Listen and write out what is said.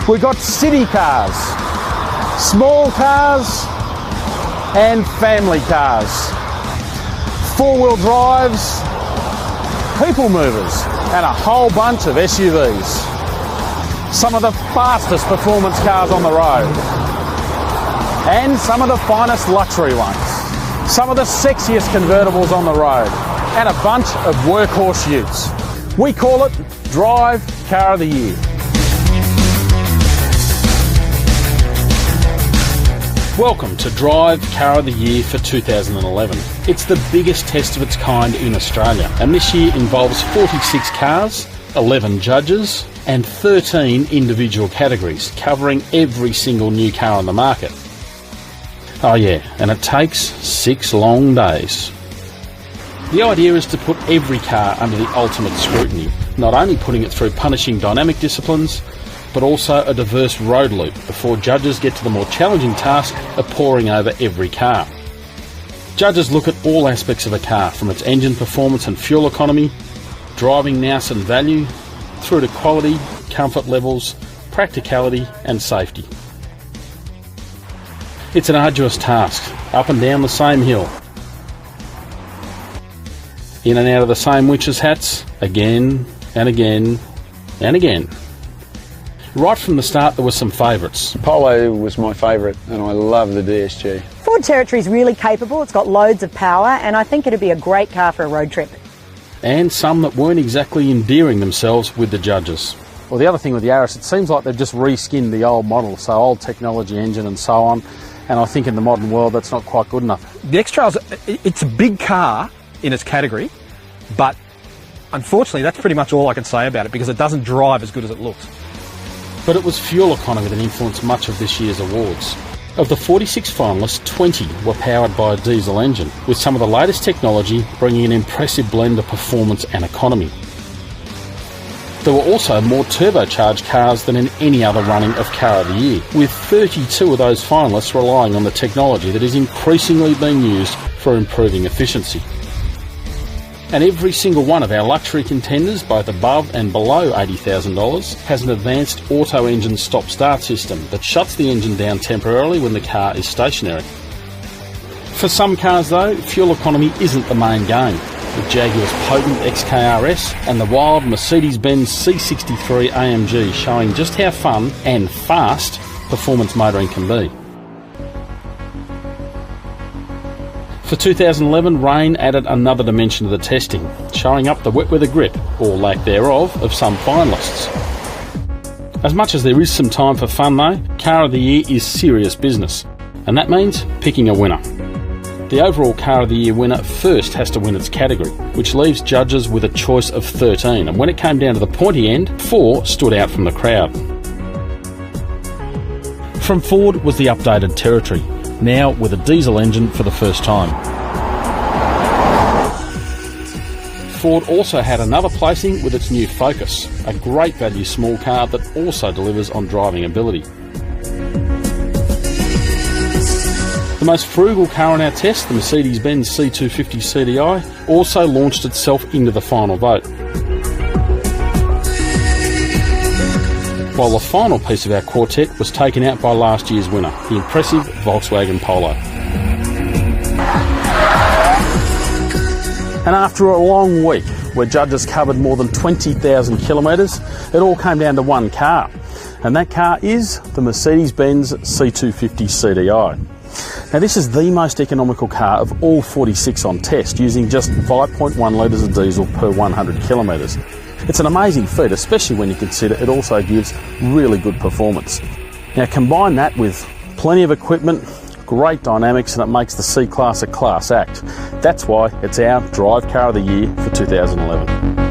We've got city cars, small cars and family cars, four-wheel drives, people movers and a whole bunch of SUVs. Some of the fastest performance cars on the road and some of the finest luxury ones. Some of the sexiest convertibles on the road and a bunch of workhorse utes. We call it Drive Car of the Year. Welcome to Drive Car of the Year for 2011. It's the biggest test of its kind in Australia, and this year involves 46 cars, 11 judges and 13 individual categories, covering every single new car on the market. Oh yeah, and it takes 6 long days. The idea is to put every car under the ultimate scrutiny, not only putting it through punishing dynamic disciplines, but also a diverse road loop before judges get to the more challenging task of poring over every car. Judges look at all aspects of a car, from its engine performance and fuel economy, driving nous and value, through to quality, comfort levels, practicality and safety. It's an arduous task, up and down the same hill, in and out of the same witches' hats, again and again and again. Right from the start there were some favourites. Polo was my favourite and I love the DSG. Ford Territory is really capable, it's got loads of power and I think it'd be a great car for a road trip. And some that weren't exactly endearing themselves with the judges. Well, the other thing with the Yaris, it seems like they've just reskinned the old model, so old technology engine and so on, and I think in the modern world that's not quite good enough. The X-Trail's, it's a big car in its category, but unfortunately that's pretty much all I can say about it because it doesn't drive as good as it looks. But it was fuel economy that influenced much of this year's awards. Of the 46 finalists, 20 were powered by a diesel engine, with some of the latest technology bringing an impressive blend of performance and economy. There were also more turbocharged cars than in any other running of Car of the Year, with 32 of those finalists relying on the technology that is increasingly being used for improving efficiency. And every single one of our luxury contenders, both above and below $80,000, has an advanced auto engine stop-start system that shuts the engine down temporarily when the car is stationary. For some cars though, fuel economy isn't the main game, with Jaguar's potent XKRS and the wild Mercedes-Benz C63 AMG showing just how fun and fast performance motoring can be. For 2011, rain added another dimension to the testing, showing up the wet weather grip, or lack thereof, of some finalists. As much as there is some time for fun though, Car of the Year is serious business, and that means picking a winner. The overall Car of the Year winner first has to win its category, which leaves judges with a choice of 13, and when it came down to the pointy end, 4 stood out from the crowd. From Ford was the updated Territory, now with a diesel engine for the first time. Ford also had another placing with its new Focus, a great value small car that also delivers on driving ability. The most frugal car in our test, the Mercedes-Benz C250 CDI, also launched itself into the final vote. While the final piece of our quartet was taken out by last year's winner, the impressive Volkswagen Polo. And after a long week, where judges covered more than 20,000 kilometres, it all came down to one car. And that car is the Mercedes-Benz C250 CDI. Now this is the most economical car of all 46 on test, using just 5.1 litres of diesel per 100 kilometres. It's an amazing feat, especially when you consider it also gives really good performance. Now combine that with plenty of equipment, great dynamics, and it makes the C-Class a class act. That's why it's our Drive Car of the Year for 2011.